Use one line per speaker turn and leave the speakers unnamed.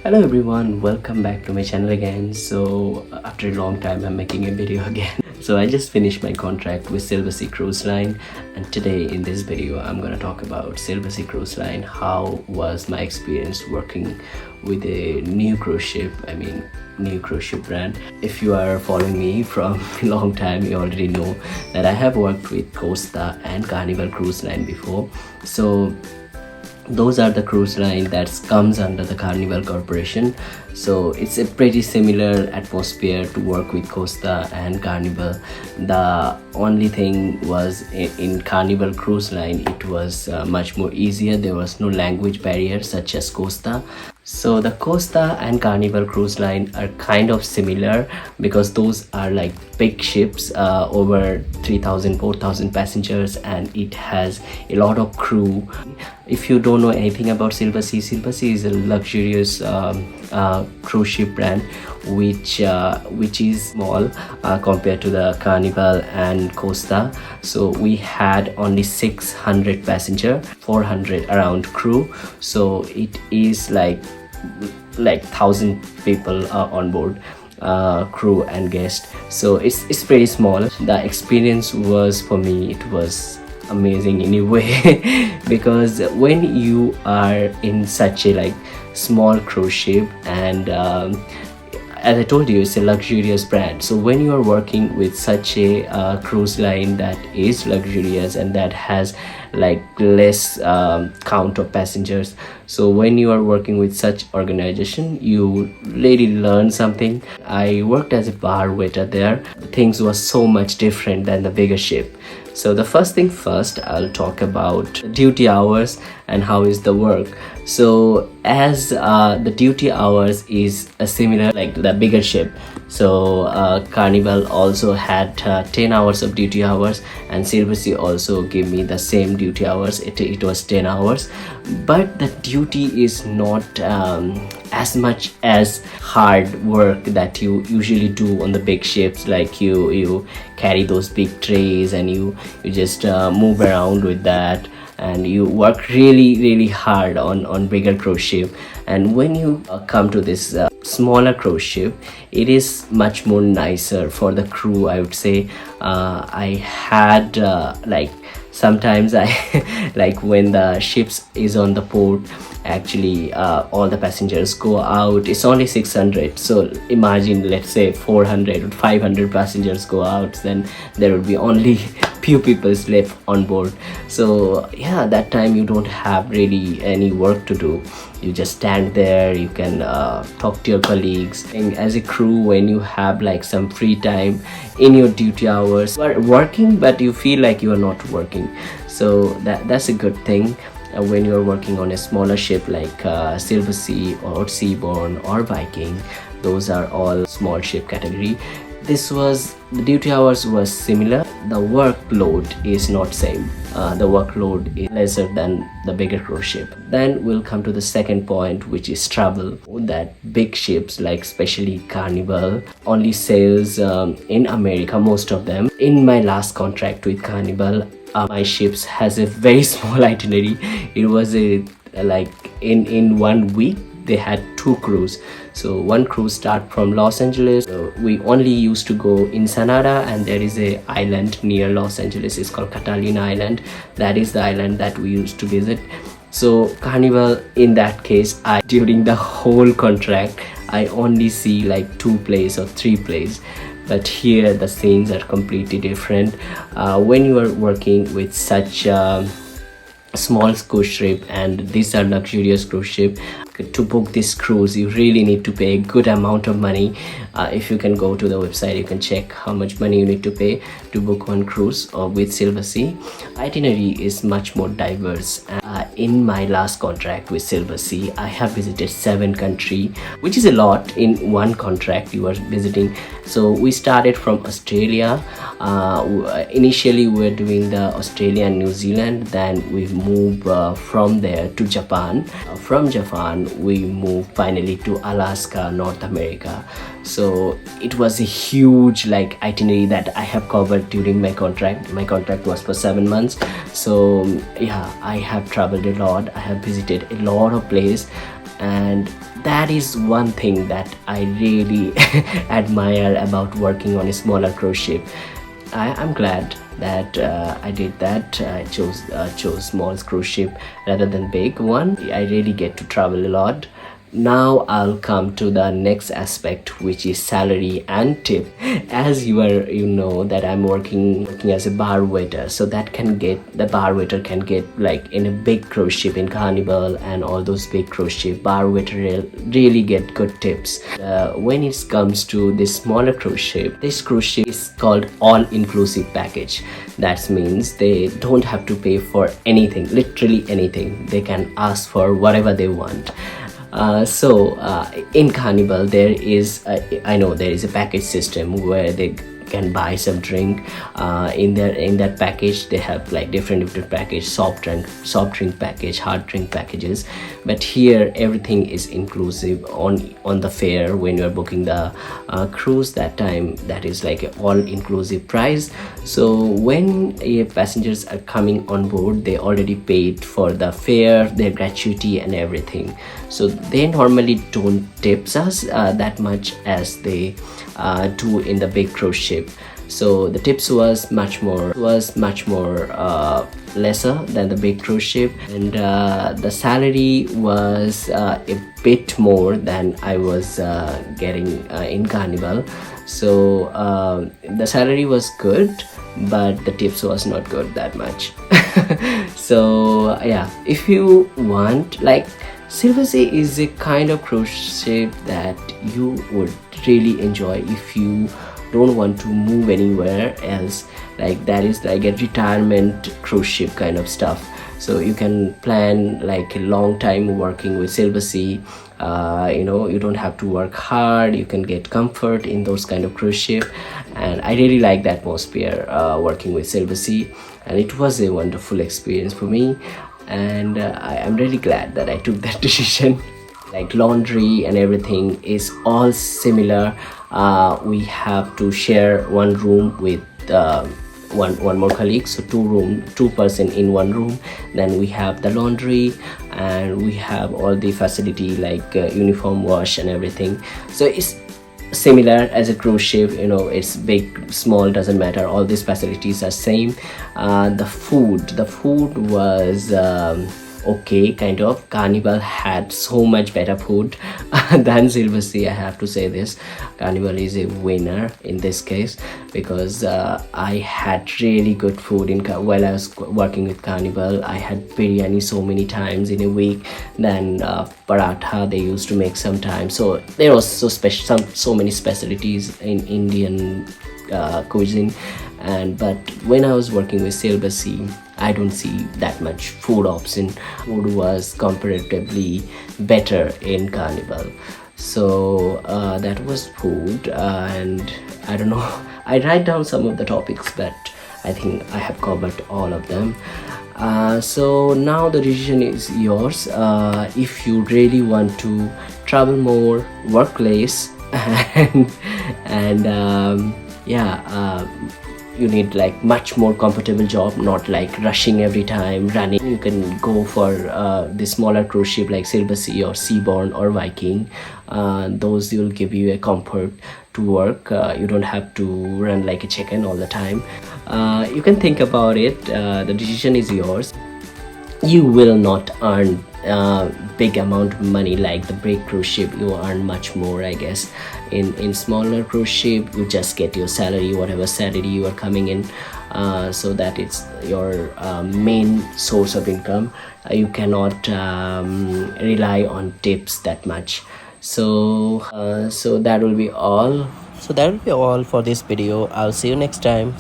Hello everyone, welcome back to my channel again. So after a long time I'm making a video again. So I just finished my contract with Silversea Cruise Line, and today in this video I'm gonna talk about Silversea Cruise Line. How was my experience working with a new cruise ship, new cruise ship brand. If you are following me from a long time, you already know that I have worked with Costa and Carnival Cruise Line before. So those are the cruise line that comes under the Carnival Corporation. So it's a pretty similar atmosphere to work with Costa and Carnival. The only thing was in Carnival Cruise Line, it was much more easier. There was no language barrier such as Costa. So the Costa and Carnival Cruise Line are kind of similar because those are like big ships, over 3,000 4,000 passengers, and it has a lot of crew. If you don't know anything about Silversea, Silversea is a luxurious cruise ship brand which is small compared to the Carnival and Costa. So we had only 600 passenger, 400 around crew. So it is like 1,000 people on board, crew and guest. So it's pretty small. The experience was, for me, it was amazing in a way because when you are in such a small cruise ship, and as I told you, it's a luxurious brand. So when you are working with such a cruise line that is luxurious and that has less count of passengers, so when you are working with such organization, you really learn something. I worked as a bar waiter there. Things were so much different than the bigger ship. So the first thing first, I'll talk about duty hours and how is the work. So as the duty hours is similar like the bigger ship. So Carnival also had 10 hours of duty hours, and Silversea also gave me the same duty hours. It was 10 hours, but the duty is not as much as hard work that you usually do on the big ships. Like you carry those big trays and you just move around with that, and you work really hard on bigger cruise ship. And when you come to this smaller cruise ship, it is much more nicer for the crew, I would say. I had sometimes I when the ships is on the port, actually all the passengers go out. It's only 600, so imagine, let's say 400 or 500 passengers go out, then there will be only few people left on board. So yeah, that time you don't have really any work to do. You just stand there, you can talk to your colleagues. And as a crew, when you have some free time in your duty hours, you are working but you feel like you are not working. So that's a good thing. When you're working on a smaller ship like Silversea or Seabourn or Viking, those are all small ship category. The duty hours was similar. The workload is not same. The workload is lesser than the bigger cruise ship. Then we'll come to the second point, which is travel. That big ships, especially Carnival, only sails in America, most of them. In my last contract with Carnival, my ships has a very small itinerary. It was in 1 week they had 2 cruise. So one cruise start from Los Angeles. So we only used to go in Sanada, and there is a island near Los Angeles. It's called Catalina Island. That is the island that we used to visit. So Carnival, in that case, during the whole contract, I only see 2 plays or 3 plays. But here the scenes are completely different. When you are working with such small cruise ship, and these are luxurious cruise ship, to book this cruise you really need to pay a good amount of money. If you can go to the website, you can check how much money you need to pay to book one cruise with Silversea. Itinerary is much more diverse. In my last contract with Silversea, I have visited 7 countries, which is a lot in one contract you are visiting. So we started from Australia. Initially we were doing the Australia and New Zealand, then we moved from there to Japan. From Japan we moved finally to Alaska, North America. So it was a huge itinerary that I have covered during my contract. My contract was for 7 months. So yeah, I have traveled a lot. I have visited a lot of places, and that is one thing that I really admire about working on a smaller cruise ship. I'm glad that I did that. I chose small cruise ship rather than big one. I really get to travel a lot. Now I'll come to the next aspect, which is salary and tip. As you know that I'm working as a bar waiter, so that can get, the bar waiter can get, like in a big cruise ship in Carnival and all those big cruise ship, bar waiter really get good tips. When it comes to this smaller cruise ship, this cruise ship is called all-inclusive package. That means they don't have to pay for anything, literally anything. They can ask for whatever they want. In Carnival there is I know there is a package system where they can buy some drink. In that package they have like different package, soft drink package, hard drink packages, but here everything is inclusive on the fare. When you're booking the cruise, that time that is like an all-inclusive price. So when passengers are coming on board, they already paid for the fare, their gratuity and everything, so they normally don't tips us that much as they do in the big cruise ship. So the tips was much more lesser than the big cruise ship, and the salary was a bit more than I was getting in Carnival. So the salary was good, but the tips was not good that much. So yeah, if you want, like, Silversea is a kind of cruise ship that you would really enjoy if you don't want to move anywhere else. Like, that is like a retirement cruise ship kind of stuff. So you can plan like a long time working with Silversea. You don't have to work hard, you can get comfort in those kind of cruise ship, and I really like the atmosphere working with Silversea, and it was a wonderful experience for me, and I am really glad that I took that decision. Like, laundry and everything is all similar. We have to share one room with one more colleague, so two person in one room. Then we have the laundry, and we have all the facility like uniform wash and everything. So it's similar as a cruise ship, it's big, small, doesn't matter, all these facilities are same. The food was okay, kind of. Carnival had so much better food than Silversea, I have to say this. Carnival is a winner in this case, because I had really good food while I was working with Carnival. I had biryani so many times in a week, then paratha they used to make sometimes. So there was so many specialties in Indian cuisine. But when I was working with Silversea, I don't see that much food option. Food was comparatively better in Carnival. So that was food, and I don't know, I write down some of the topics, but I think I have covered all of them. So now the decision is yours. If you really want to travel more, work less, and you need like much more comfortable job, not like rushing every time, running. You can go for the smaller cruise ship like Silversea or Seabourn or Viking. Those will give you a comfort to work. You don't have to run like a chicken all the time. You can think about it. The decision is yours. You will not earn big amount of money like the big cruise ship. You earn much more, I guess. In smaller cruise ship, you just get your salary, whatever salary you are coming in, so that it's your main source of income. You cannot rely on tips that much. So that will be all for this video. I'll see you next time.